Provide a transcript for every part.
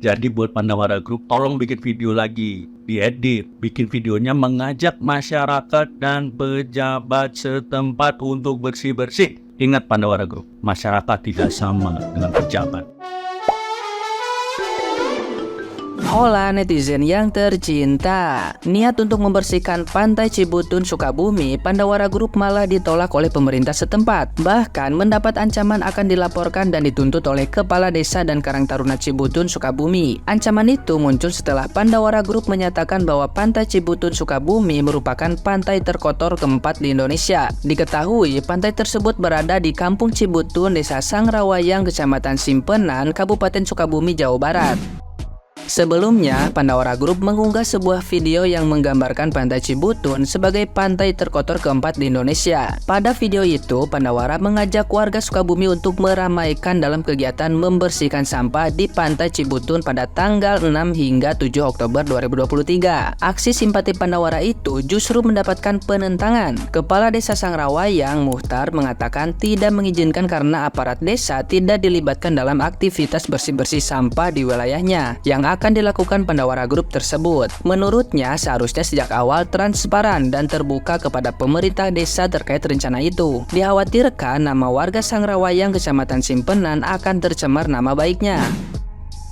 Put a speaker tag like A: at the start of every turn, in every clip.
A: Jadi buat Pandawara Group, tolong bikin video lagi, diedit, bikin videonya mengajak masyarakat dan pejabat setempat untuk bersih-bersih. Ingat Pandawara Group, masyarakat tidak sama dengan pejabat.
B: Hola netizen yang tercinta. Niat untuk membersihkan Pantai Cibutun Sukabumi, Pandawara Group malah ditolak oleh pemerintah setempat. Bahkan mendapat ancaman akan dilaporkan dan dituntut oleh Kepala Desa dan Karang Taruna Cibutun Sukabumi. Ancaman itu muncul setelah Pandawara Group menyatakan bahwa Pantai Cibutun Sukabumi merupakan pantai terkotor keempat di Indonesia. Diketahui pantai tersebut berada di Kampung Cibutun, Desa Sangrawayang, Kecamatan Simpenan, Kabupaten Sukabumi, Jawa Barat. Sebelumnya, Pandawara Group mengunggah sebuah video yang menggambarkan Pantai Cibutun sebagai pantai terkotor keempat di Indonesia. Pada video itu, Pandawara mengajak warga Sukabumi untuk meramaikan dalam kegiatan membersihkan sampah di Pantai Cibutun pada tanggal 6 hingga 7 Oktober 2023. Aksi simpati Pandawara itu justru mendapatkan penentangan. Kepala Desa Sangrawayang, Muhtar, mengatakan tidak mengizinkan karena aparat desa tidak dilibatkan dalam aktivitas bersih-bersih sampah di wilayahnya yang akan dilakukan Pandawara Group tersebut. Menurutnya, seharusnya sejak awal transparan dan terbuka kepada pemerintah desa terkait rencana itu. Dikhawatirkan nama warga Sangrawayang Kecamatan Simpenan akan tercemar nama baiknya.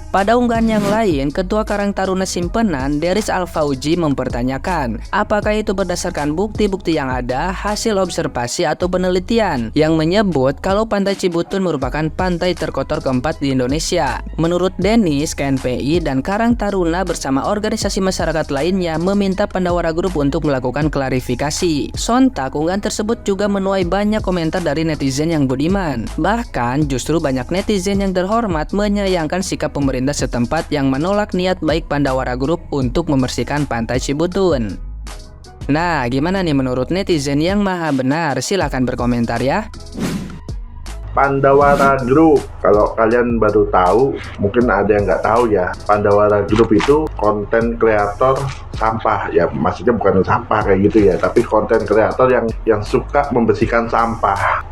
B: Pada unggahan yang lain, Ketua Karang Taruna Simpenan, Deris Al-Fauji, mempertanyakan apakah itu berdasarkan bukti-bukti yang ada, hasil observasi atau penelitian yang menyebut kalau Pantai Cibutun merupakan pantai terkotor keempat di Indonesia. Menurut Denis, KNPI dan Karang Taruna bersama organisasi masyarakat lainnya meminta Pandawara Group untuk melakukan klarifikasi. Sontak, unggahan tersebut juga menuai banyak komentar dari netizen yang budiman. Bahkan, justru banyak netizen yang terhormat menyayangkan sikap pemerintah setempat yang menolak niat baik Pandawara Group untuk membersihkan Pantai Cibutun. Nah, gimana nih menurut netizen yang maha benar? Silahkan berkomentar ya.
C: Pandawara Group, kalau kalian baru tahu, mungkin ada yang nggak tahu ya. Pandawara Group itu konten kreator sampah, ya maksudnya bukan sampah kayak gitu ya, tapi konten kreator yang suka membersihkan sampah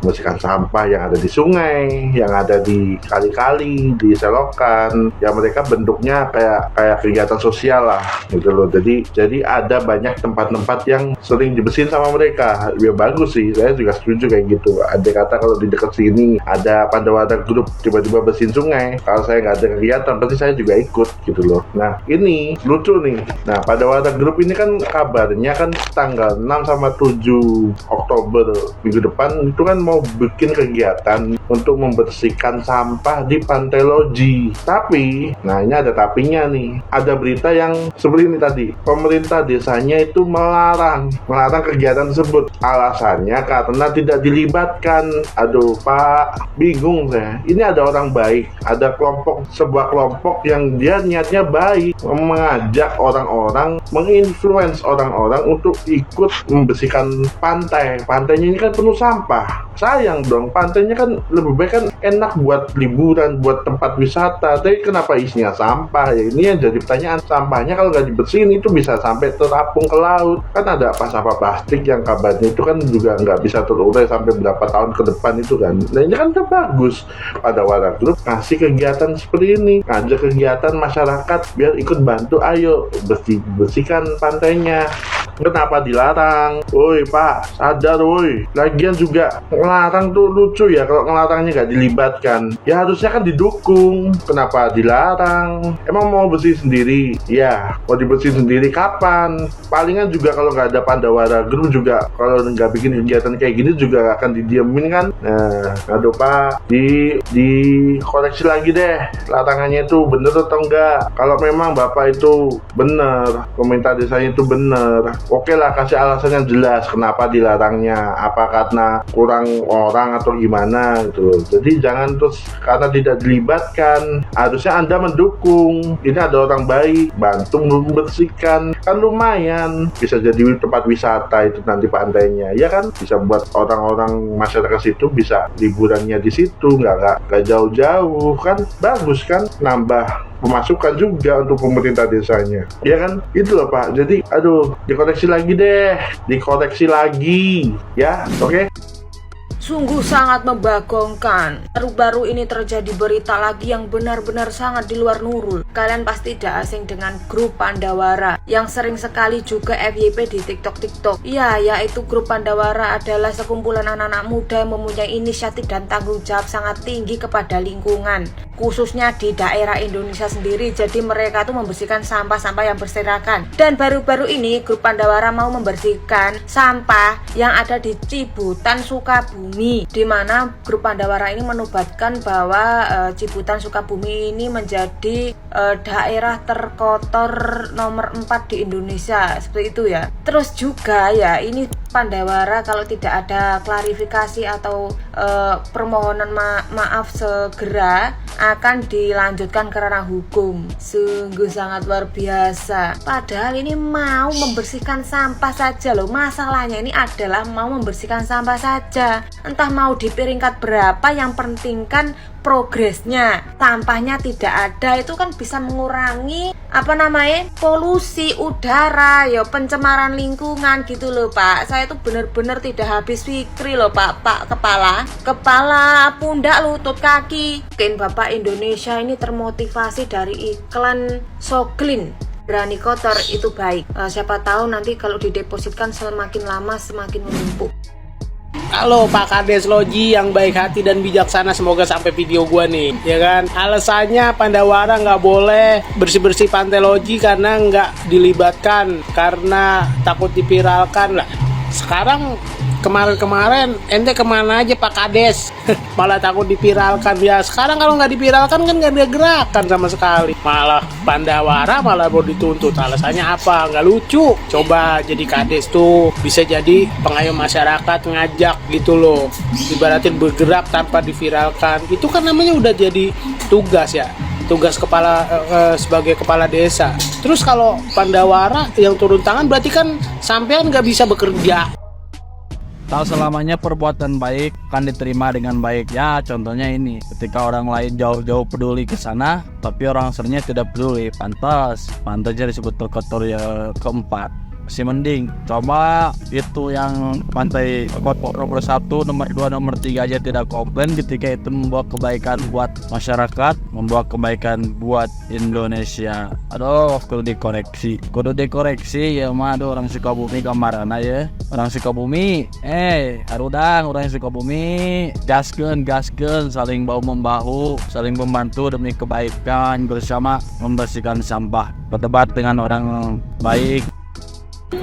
C: yang ada di sungai, yang ada di kali-kali, di selokan. Ya mereka bentuknya kayak kegiatan sosial lah, gitu loh. Jadi ada banyak tempat-tempat yang sering dibersihin sama mereka. Ya bagus sih, saya juga setuju kayak gitu. Ada kata kalau di dekat sini ada Pandawara Group tiba-tiba bersihin sungai, kalau saya nggak ada kegiatan pasti saya juga ikut gitu loh. Nah ini lucu nih. Nah Pandawara Group ini kan kabarnya kan tanggal 6 sama 7 Oktober minggu depan itu kan mau bikin kegiatan untuk membersihkan sampah di Pantai Loji. Tapi, nah ini ada tapinya nih. Ada berita yang seperti ini tadi. Pemerintah desanya itu melarang kegiatan tersebut. Alasannya karena tidak dilibatkan. Aduh Pak, bingung saya. Ini ada orang baik, ada sebuah kelompok yang dia niatnya baik, mengajak orang-orang, menginfluence orang-orang untuk ikut membersihkan pantai. Pantainya ini kan penuh sampah. Sayang dong, pantainya kan lebih baik kan enak buat liburan, buat tempat wisata. Tapi kenapa isinya sampah? Ya ini yang jadi pertanyaan. Sampahnya kalau nggak dibersihin itu bisa sampai terapung ke laut. Kan ada sampah plastik yang kabarnya itu kan juga nggak bisa terurai sampai berapa tahun ke depan itu kan. Nah ini kan udah bagus. Pandawara Group kasih kegiatan seperti ini, ngajak kegiatan masyarakat biar ikut bantu. Ayo bersihkan pantainya. Kenapa dilarang? Woi Pak, sadar woi. Lagian juga ngelarang tuh lucu ya, kalau ngelarangnya nggak dilibatkan. Ya harusnya kan didukung. Kenapa dilarang? Emang mau bersih sendiri? Ya, mau dibersihin sendiri kapan? Palingan juga kalau nggak ada Pandawara Group juga, kalau nggak bikin kegiatan kayak gini juga akan didiemin kan. Nah, aduh Pak, dikoreksi lagi deh. Larangannya itu bener atau enggak? Kalau memang Bapak itu bener, pemerintah desanya itu bener, oke lah, kasih alasan yang jelas kenapa dilarangnya, apa karena kurang orang atau gimana gitu. Jadi jangan terus karena tidak dilibatkan. Harusnya Anda mendukung. Ini ada orang baik, bantu membersihkan, kan lumayan bisa jadi tempat wisata itu nanti pantainya, ya kan, bisa buat orang-orang masyarakat situ bisa liburannya di situ, nggak jauh-jauh kan, bagus kan, nambah pemasukan juga untuk pemerintah desanya, ya kan? Itu loh Pak. Jadi aduh, dikoreksi lagi deh, ya, oke?
D: Sungguh sangat membagongkan. Baru-baru ini terjadi berita lagi yang benar-benar sangat di luar nurul. Kalian pasti tidak asing dengan grup Pandawara yang sering sekali juga FYP di TikTok. Ya, yaitu grup Pandawara adalah sekumpulan anak-anak muda yang mempunyai inisiatif dan tanggung jawab sangat tinggi kepada lingkungan, khususnya di daerah Indonesia sendiri. Jadi mereka tuh membersihkan sampah-sampah yang berserakan. Dan baru-baru ini grup Pandawara mau membersihkan sampah yang ada di Cibutan, Sukabumi, di mana grup Pandawara ini menubatkan bahwa Cibutan, Sukabumi ini menjadi daerah terkotor nomor 4 di Indonesia, seperti itu ya. Terus juga ya, ini Pandawara kalau tidak ada klarifikasi atau permohonan maaf segera akan dilanjutkan ke ranah hukum. Sungguh sangat luar biasa. Padahal ini mau membersihkan sampah saja loh. Masalahnya ini adalah mau membersihkan sampah saja. Entah mau di peringkat berapa, yang penting kan progresnya. Sampahnya tidak ada, itu kan bisa mengurangi polusi udara, ya pencemaran lingkungan gitu loh Pak. Saya tuh bener-bener tidak habis pikir loh Pak kepala pundak lutut kaki. Mungkin Bapak Indonesia ini termotivasi dari iklan Soglin, berani kotor itu baik. Siapa tahu nanti kalau didepositkan semakin lama semakin menumpuk.
E: Halo Pak Kades Loji yang baik hati dan bijaksana, semoga sampai video gua nih, ya kan? Alasannya Pandawara nggak boleh bersih-bersih pantai Loji karena nggak dilibatkan, karena takut dipiralkan lah. Sekarang kemarin ente kemana aja Pak Kades? Malah takut dipiralkan ya. Sekarang kalau nggak dipiralkan kan nggak ada gerakan sama sekali. Malah Pandawara malah mau dituntut. Alasannya apa? Nggak lucu. Coba jadi Kades tuh bisa jadi pengayom masyarakat, ngajak gitu loh. Ibaratin bergerak tanpa diviralkan. Itu kan namanya udah jadi tugas ya. Tugas sebagai kepala desa. Terus kalau Pandawara yang turun tangan berarti kan sampean nggak bisa bekerja.
F: Tak selamanya perbuatan baik kan diterima dengan baik. Ya, contohnya ini, ketika orang lain jauh-jauh peduli ke sana, tapi orang aslinya tidak peduli. Pantasnya disebut terkotor ya keempat. Masih mending. Coba itu yang pantai kotor nomor 1, nomor 2, nomor 3 aja tidak komplain ketika itu membawa kebaikan buat masyarakat, membawa kebaikan buat Indonesia. Aduh, kudu dikoreksi ya mah. Aduh, orang Sukabumi kemarin aja. Orang Sukabumi, harudang orang Sukabumi, gaskeun saling bahu-membahu, saling membantu demi kebaikan bersama membersihkan sampah. Berdebat dengan orang baik.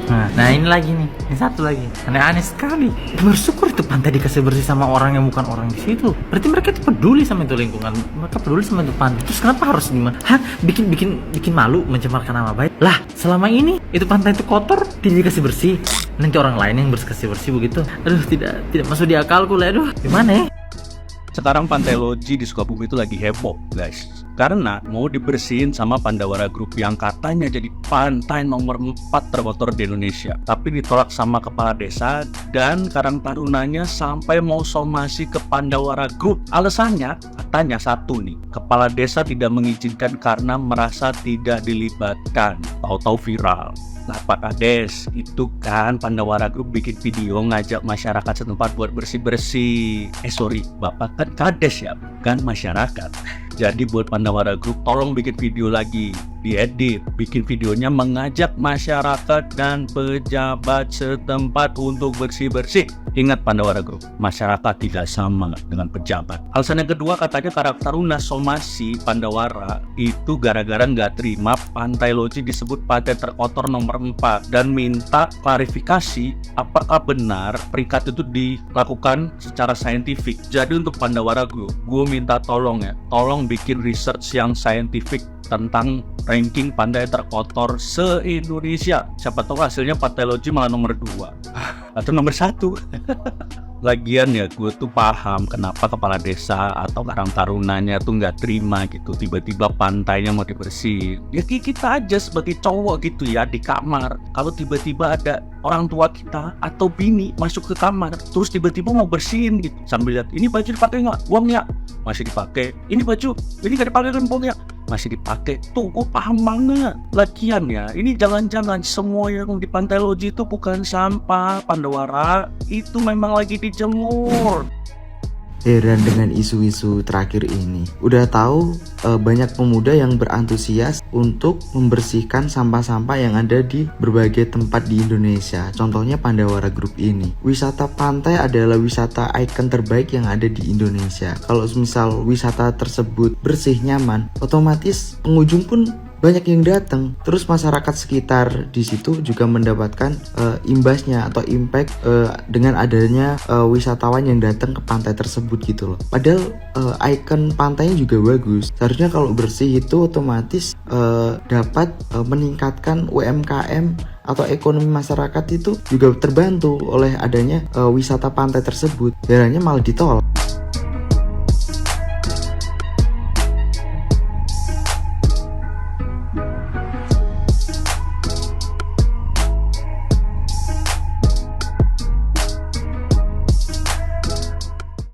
G: Nah ini lagi nih, ini satu lagi aneh-aneh sekali. Bersyukur itu pantai dikasih bersih sama orang yang bukan orang di situ. Berarti mereka itu peduli sama itu lingkungan, mereka peduli sama itu pantai. Terus kenapa harus gimana? Bikin malu, mencemarkan nama baik. Lah selama ini itu pantai itu kotor, tidak dikasih bersih. Nanti orang lain yang kasih bersih begitu. Aduh, tidak masuk di akalku lah. Aduh, gimana ya?
A: Sekarang pantai Loji di Sukabumi itu lagi heboh guys, karena mau dibersihin sama Pandawara Group yang katanya jadi pantai nomor 4 terkotor di Indonesia, tapi ditolak sama kepala desa dan Karang Tarunanya sampai mau somasi ke Pandawara Group. Alasannya katanya satu nih, kepala desa tidak mengizinkan karena merasa tidak dilibatkan. Tahu-tahu viral. Nah Pak Kades, itu kan Pandawara Group bikin video ngajak masyarakat setempat buat bersih-bersih. Bapak kan Kades ya, bukan masyarakat. Jadi buat Pandawara Group, tolong bikin video lagi, diedit, bikin videonya mengajak masyarakat dan pejabat setempat untuk bersih-bersih. Ingat Pandawara Group, masyarakat tidak sama dengan pejabat. Alasan yang kedua katanya Karang Taruna somasi Pandawara itu gara-gara nggak terima Pantai Loji disebut pantai terkotor nomor 4 dan minta klarifikasi apakah benar peringkat itu dilakukan secara saintifik. Jadi untuk Pandawara Group, gue minta tolong bikin research yang saintifik tentang ranking pantai terkotor se-Indonesia. Siapa tahu hasilnya Pantai Loji malah nomor 2 atau nomor 1. Lagian ya gue tuh paham kenapa kepala desa atau Karang Tarunanya tuh nggak terima gitu tiba-tiba pantainya mau dibersihin. Ya kita aja sebagai cowok gitu ya di kamar, kalau tiba-tiba ada orang tua kita atau bini masuk ke kamar terus tiba-tiba mau bersihin gitu sambil lihat ini baju dipakai nggak, buangnya masih dipakai, ini baju ini nggak dipakai kan, buangnya masih dipakai. Tuh gue paham banget. Lagian ya, ini jangan-jangan semua yang di Pantai Loji itu bukan sampah Pandawara, itu memang lagi dijemur.
H: heran dengan isu-isu terakhir ini. Udah tahu banyak pemuda yang berantusias untuk membersihkan sampah-sampah yang ada di berbagai tempat di Indonesia. Contohnya Pandawara Group ini. Wisata pantai adalah wisata ikon terbaik yang ada di Indonesia. Kalau misal wisata tersebut bersih, nyaman, otomatis pengunjung pun banyak yang datang. Terus masyarakat sekitar di situ juga mendapatkan imbasnya atau impact dengan adanya wisatawan yang datang ke pantai tersebut gitu loh. Padahal ikon pantainya juga bagus. Seharusnya kalau bersih itu otomatis dapat meningkatkan UMKM atau ekonomi masyarakat itu juga terbantu oleh adanya wisata pantai tersebut. Herannya malah ditolak.